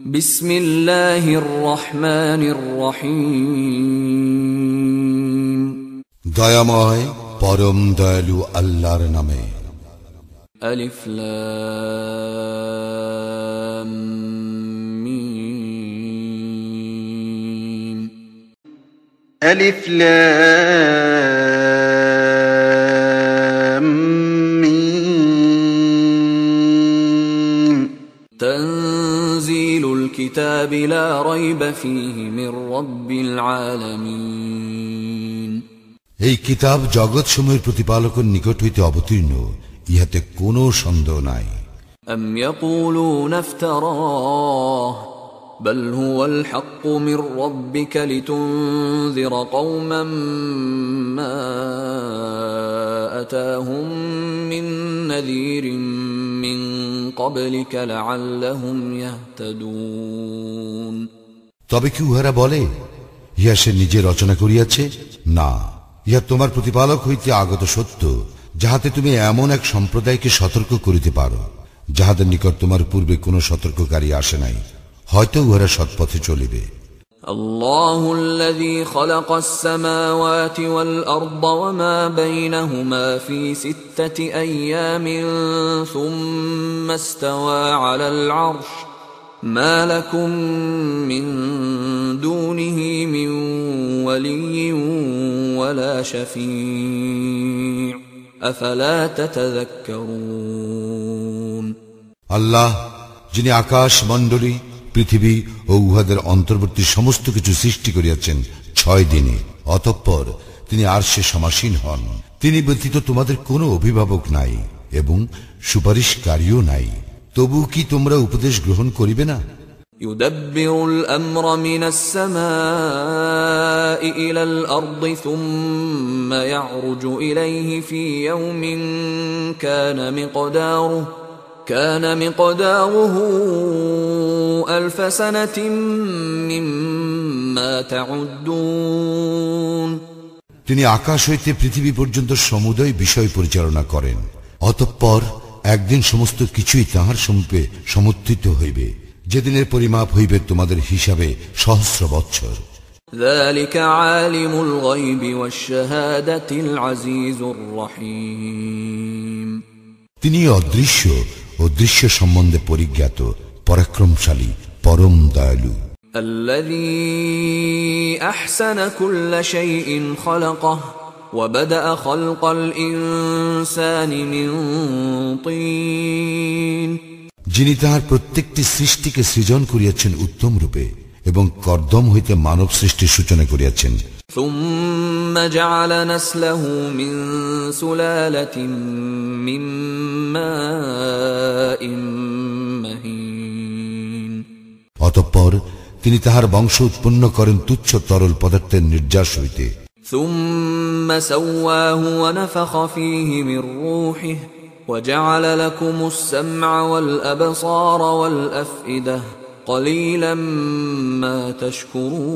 بسم الله الرحمن الرحيم দয়াময় পরম দয়ালু আল্লাহর নামে। ألف لام ميم ألف لام ميم تنزيل الكتاب لا ريب فيه من رب العالمين এই কিতাব জগৎ সমূহের প্রতিপালকের নিকট হইতে অবতীর্ণ, ইহাতে কোনো সন্দেহ নাই। أم يقولون افتراه بل هو الحق من ربك لتنذر قوما ما أتاهم من نذير من قبلك لعلهم يهتدون তবে কি উহারা বলে, ইহা সে নিজে রচনা করিয়াছে? না, ইহা তোমার প্রতিপালক হইতে আগত সত্য, যাহাতে তুমি এমন এক সম্প্রদায়কে সতর্ক করিতে পারো, যাহাদের নিকট তোমার পূর্বে কোন সতর্ককারী আসে নাই, হয়তো উহারা সৎপথে চলিবে। الله الذي خلق السماوات والأرض وما بينهما في 6 أيام ثم استوى على العرش ما لكم من دونه من ولي ولا شفيع أفلا تتذكرون আল্লাহ, যিনি আকাশ মণ্ডলী, পৃথিবী ও উহাদের অন্তর্বর্তী সমস্ত কিছু সৃষ্টি করিয়াছেন 6 দিনে, অতঃপর তিনি আরশে সমাসীন হন। তিনি ব্যতীত তোমাদের কোনো অভিভাবক নাই এবং সুপারিশকারীও নাই, তবু কি তোমরা উপদেশ গ্রহণ করিবে না? يدبر الأمر من السماء إلى الأرض ثم يعرج إليه في يوم كان مقداره 1000 سنة مما تعدون তিনি আকাশ হইতে পৃথিবী পর্যন্ত সমুদয় বিষয় পরিচালনা করেন, অতঃপর একদিন সমস্ত কিছুই তাহার সমীপে সমুত্থিত হইবে, যেদিনের পরিমাপ হইবে তোমাদের হিসাবে সহস্র বৎসর। ذلك عالم الغيب والشهادة العزيز الرحيم তিনি অদৃশ্য ও দৃশ্য সম্বন্ধে পরিজ্ঞাত, পরাক্রমশালী, পরম দয়ালু। الذي أحسن كل شيء خلقه وبدأ خلق الإنسان من طين যিনি তাহার প্রত্যেকটি সৃষ্টিকে সৃজন করিয়াছেন উত্তম রূপে এবং কর্দম হইতে মানব সৃষ্টির সূচনা করিয়াছেন। ثم جعل نسله من سلالة من ماء مهين অতঃপর তিনি তাহার বংশ উৎপন্ন করেন তুচ্ছ তরল পদার্থের নির্যাস হইতে। ثم سواه ونفخ فيه من روحه وجعل لكم السمع والأبصار والأفئدة قليلا ما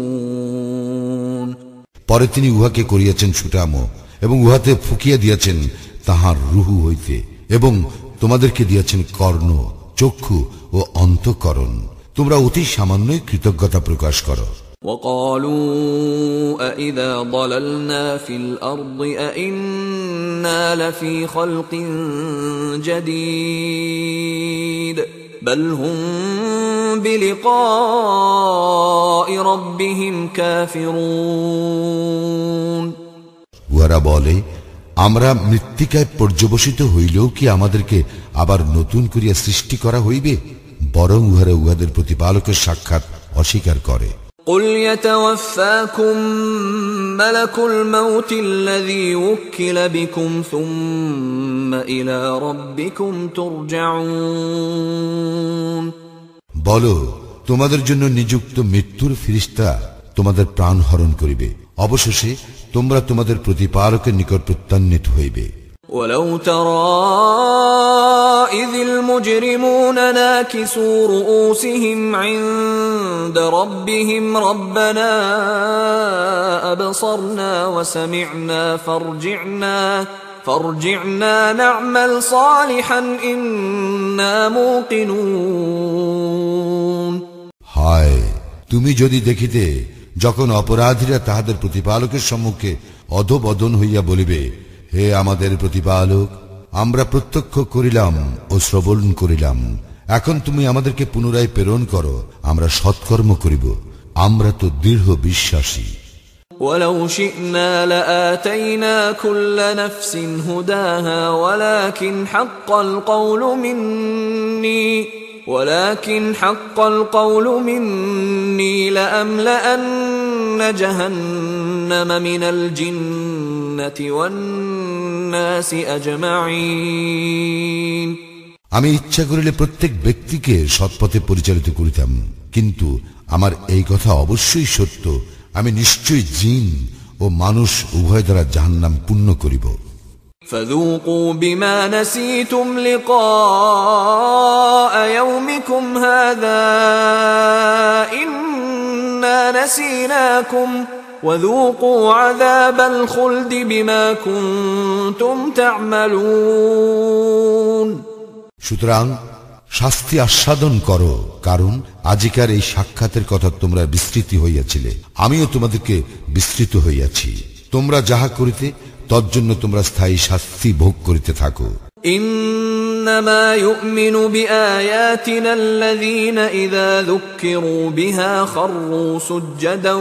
تشكرون পরে তিনি উহাকে করিয়াছেন সুঠামো এবং উহাতে ফুকিয়া দিয়াছেন তাহার রুহু হইতে, এবং তোমাদেরকে দিয়াছেন কর্ণ, চক্ষু ও অন্তঃকরণ, তোমরা অতি সামান্যই কৃতজ্ঞতা প্রকাশ করো। وقالوا أإذا ضللنا في الأرض أإنا لفي خلق جديد بل هم بلقاء ربهم كافرون উহারা বলে, আমরা মৃত্তিকায় পর্যবসিত হইলেও কি আমাদেরকে আবার নতুন করিয়া সৃষ্টি করা হইবে? বরং উহারা উহাদের প্রতিপালকের সাক্ষাৎ অস্বীকার করে। قل يتوفاكم ملك الموت الذي وكل بكم ثم إلى ربكم ترجعون বলো, তোমাদের জন্য নিযুক্ত মৃত্যুর ফিরিস্তা তোমাদের প্রাণ হরণ করিবে, অবশেষে তোমরা তোমাদের প্রতিপালকের নিকট প্রত্যান্বিত হইবে। ولو ترى إذ المجرمون ناكسوا رؤوسهم عند ربهم ربنا أبصرنا وسمعنا فارجعنا نعمل صالحا إنا موقنون তুমি যদি দেখিতে যখন অপরাধীরা তাহাদের প্রতিপালকের সম্মুখে অধোবদন হইয়া বলিবে, হে আমাদের প্রতিপালক, আমরা প্রত্যক্ষ করিলাম ও শ্রবণ করিলাম, এখন তুমি আমাদেরকে পুনরায় প্রেরণ করো, আমরা সৎকর্ম করিব, আমরা তো দৃঢ় বিশ্বাসী। ولو شئنا لآتينا كل نفس هداها ولكن حق القول مني لأملأن جهنم من الجنة والناس أجمعين। আমি ইচ্ছা করিলে প্রত্যেক ব্যক্তিকে সৎপথে পরিচালিত করিতাম, কিন্তু আমার এই কথা অবশ্যই সত্য, আমি নিশ্চয়ই জিন ও মানুষ উভয় দ্বারা জাহান্নাম পূর্ণ করিব। فذوقوا بما نسيتم لقاء يومكم هذا إنا نسيناكم وذوقوا عذاب الخلد بما كنتم تعملون। সুতরাং শাস্তি আস্বাদন করো, কারণ আজিকার এই সাক্ষাতের কথা তোমরা বিস্মৃতি হইয়াছিলে, আমিও তোমাদেরকে বিস্মৃত হইয়াছি। তোমরা যাহা করিতে তজ্জন্য তোমরা স্থায়ী শাস্তি ভোগ করিতে থাকো। إنما يؤمن بآياتنا الذين إذا ذكروا بها خروا سجدا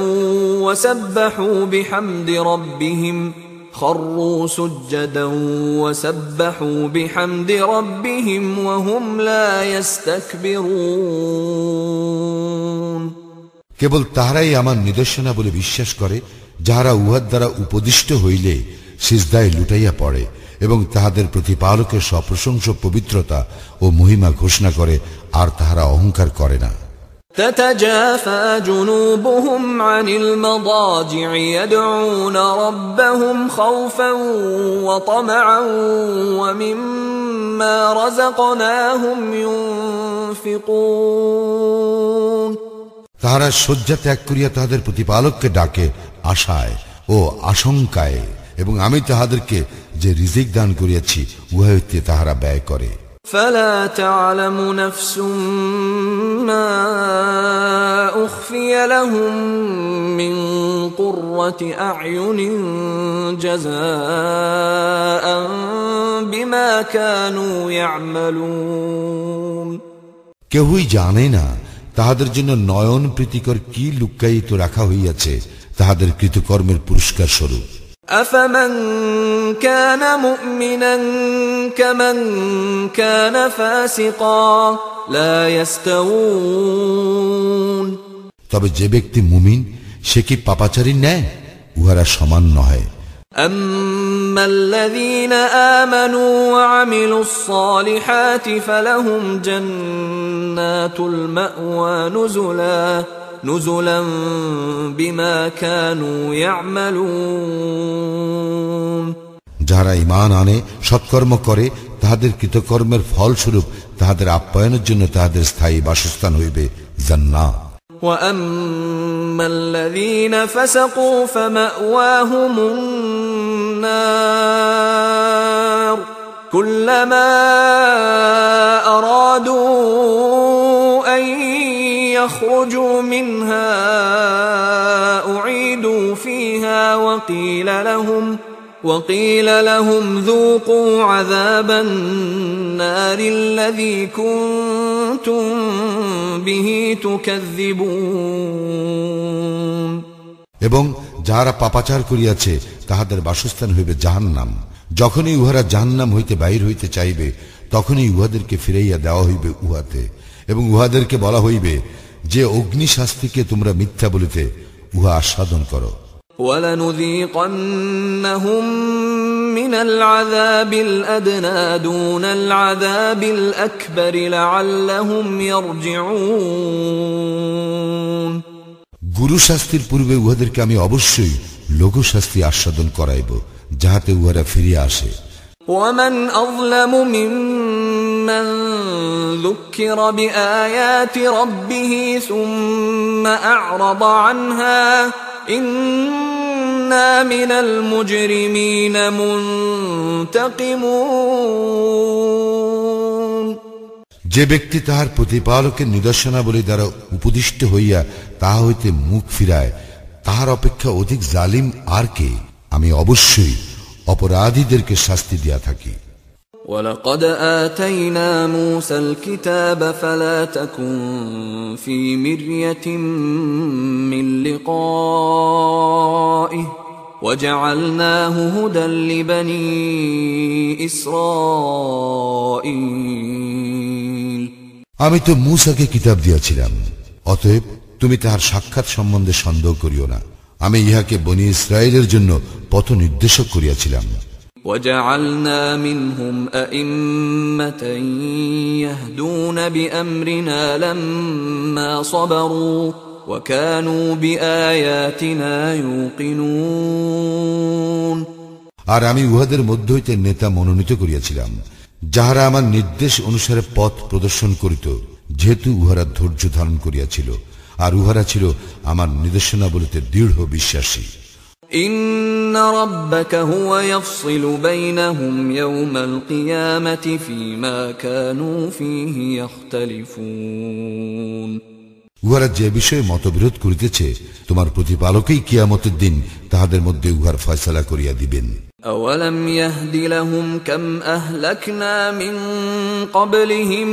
وسبحوا بحمد ربهم وهم لا يستكبرون। কেবল তাহারাই আমার নিদর্শনা বলে বিশ্বাস করে, যাহারা উহার দ্বারা উপদিষ্ট হইলে সিজদায় লুটাইয়া পড়ে এবং তাহাদের প্রতিপালকের সপ্রশংস পবিত্রতা ও মহিমা ঘোষণা করে, আর তাহারা অহংকার করে না। تتجافى جنوبهم عن المضاجع يدعون ربهم خوفا وطمعا ومما رزقناهم ينفقون। তাহারা শয্যা ত্যাগ করিয়া তাহাদের প্রতিপালককে ডাকে আশায় ও আশঙ্কায়, এবং আমি তাহাদেরকে যে রিজিক দান করিয়াছি উহা হইতে তাহারা ব্যয় করে। فلا تعلم نفس ما أخفي لهم من قرة أعين جزاء بما كانوا يعملون। কেহই জানে না তাহাদের জন্য নয়ন প্রীতিকর কি লুকায়িত রাখা হইয়াছে তাহাদের কৃতকর্মের পুরস্কার স্বরূপ। أفمن كان مؤمنا كمن كان فاسقا لا يستوون। তবে যে ব্যক্তি মুমিন সে কি পাপাচারী নেয়? উহারা সমান নহে। أما الذين آمنوا وعملوا الصالحات فلهم جنات المأوى نزلا بما كانوا يعملون। যাহারা ঈমান আনে, সৎকর্ম করে, তাহাদের কৃতকর্মের ফলস্বরূপ তাহাদের আপ্যায়নের জন্য তাহাদের স্থায়ী বাসস্থান হইবে জান্নাত। وأما الذين فسقوا فمأواهم النار كلما أرادوا أن يخرجوا منها أعيدوا فيها وقيل لهم ذوقوا عذاب النار الذي كنتم به تكذبون। এবং যাহারা পাপাচার করিয়াছে তাহাদের বাসস্থান হইবে জাহান্নাম। যখনই উহারা জাহান্নাম হইতে বাহির হইতে চাইবে তখনই উহাদেরকে ফিরাইয়া দেওয়া হইবে উহাতে, এবং উহাদেরকে বলা হইবে যে অগ্নি শাস্তিকে তোমরা মিথ্যা বলিতে উহা আস্বাদন করো। وَلَنُذِيقَنَّهُم مِّنَ الْعَذَابِ الْأَدْنَىٰ دُونَ الْعَذَابِ الْأَكْبَرِ لَعَلَّهُمْ يَرْجِعُونَ। গুরু শাস্তির পূর্বে উহাদেরকে আমি অবশ্যই লঘু শাস্তি আস্বাদন করাইব, যাহাতে উহারা ফিরিয়া আসে। وَمَنْ أَظْلَمُ مِمَّنْ ذُكِّرَ بِآيَاتِ رَبِّهِ ثُمَّ أَعْرَضَ عَنْهَا إِنَّا مِنَ الْمُجْرِمِينَ مُنْتَقِمُونَ। যে ব্যক্তি তাহার প্রতিপালকের নিদর্শনাবলী দ্বারা উপদিষ্ট হইয়া তাহা হইতে মুখ ফিরায় তাহার অপেক্ষা অধিক জালিম আর কে? আমি অবশ্যই অপরাধীদেরকে শাস্তি দিয়া থাকি। وَلَقَدْ آتَيْنَا مُوسَى الْكِتَابَ فَلَا تَكُنْ فِي مِرْيَةٍ مِّن لِقَائِهِ وَجَعَلْنَاهُ هُدًى لِبَنِي إِسْرَائِيلَ আমি তো মূসাকে কিতাব দিয়াছিলাম, অতএব তুমি তাহার সাক্ষাৎ সম্বন্ধে সন্দেহ করিও না। আমি ইহাকে বনি ইসরায়েলের জন্য পথ নির্দেশক করিয়াছিলাম। وَجَعَلْنَا مِنْهُمْ أَئِمَّةً يَهْدُونَ بِأَمْرِنَا لَمَّا صَبَرُوا وَكَانُوا بِآيَاتِنَا يُوقِنُونَ আর আমি উহাদের মধ্য হইতে নেতা মনোনীত করিয়াছিলাম, যাহারা আমার নির্দেশ অনুসারে পথ প্রদর্শন করিত, যেহেতু উহারা ধৈর্য ধারণ করিয়াছিল আর উহারা ছিল আমার নির্দেশনাবলীতে দৃঢ় বিশ্বাসী। إن ربك هو يفصل بينهم يوم القيامة فيما كانوا فيه يختلفون উহারা যে বিষয়ে মতবিরোধ করিতেছে তোমার প্রতিপালকই কিয়ামতের দিন তাহাদের মধ্যে উহার ফয়সালা করিয়া দিবেন। أولم يهد لهم كم أهلكنا من قبلهم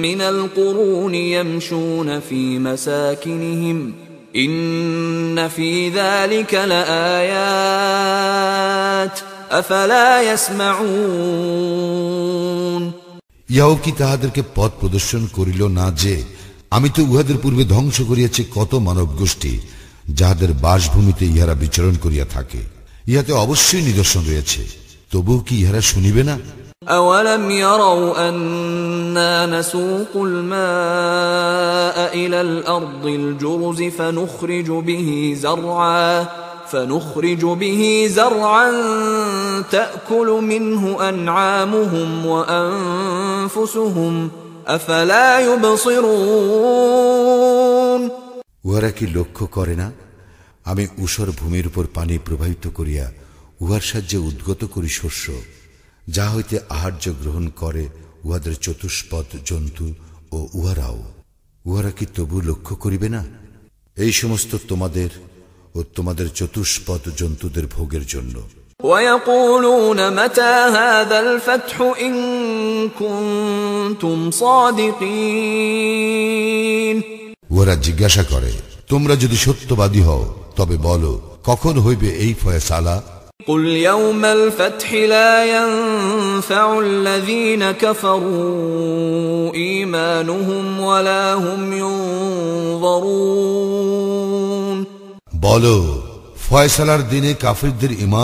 من القرون يمشون في مساكنهم إن في ذلك لآيات أفلا يسمعون ইহাও কি তাহাদেরকে পথ প্রদর্শন করিল না যে আমি তো উহাদের পূর্বে ধ্বংস করিয়াছি কত মানব গোষ্ঠী, যাহাদের বাসভূমিতে ইহারা বিচরণ করিয়া থাকে। ইহাতে অবশ্যই নিদর্শন রয়েছে, তবুও কি ইহারা শুনিবে না? أولم يروا أنا نسوق الماء إلى الأرض الجرز فنخرج به زرعا تأكل منه أنعامهم وأنفسهم أفلا يبصرون উহারা কি লক্ষ্য করে না আমি ঊষর ভূমির উপর পানি প্রবাহিত করিয়া উহার সাহায্যে উদ্গত করি শস্য, যা হইতে আহার্য গ্রহণ করে উহাদের চতুষ্পদ জন্তু ও উহারা কি তবু লক্ষ্য করিবে না? এই সমস্ত তোমাদের ও তোমাদের চতুষ্পদ জন্তুদের ভোগের জন্য। ويقولون متى هذا الفتح إن كنتم صادقين উহারা জিজ্ঞাসা করে, তোমরা যদি সত্যবাদী হও তবে বলো, কখন হইবে এই ফয়সালা? قل يوم الفتح لا ينفع الذين كفروا إيمانهم ولا هم ينظرون বলো, ফয়সালার দিনে কাফিরদের ঈমান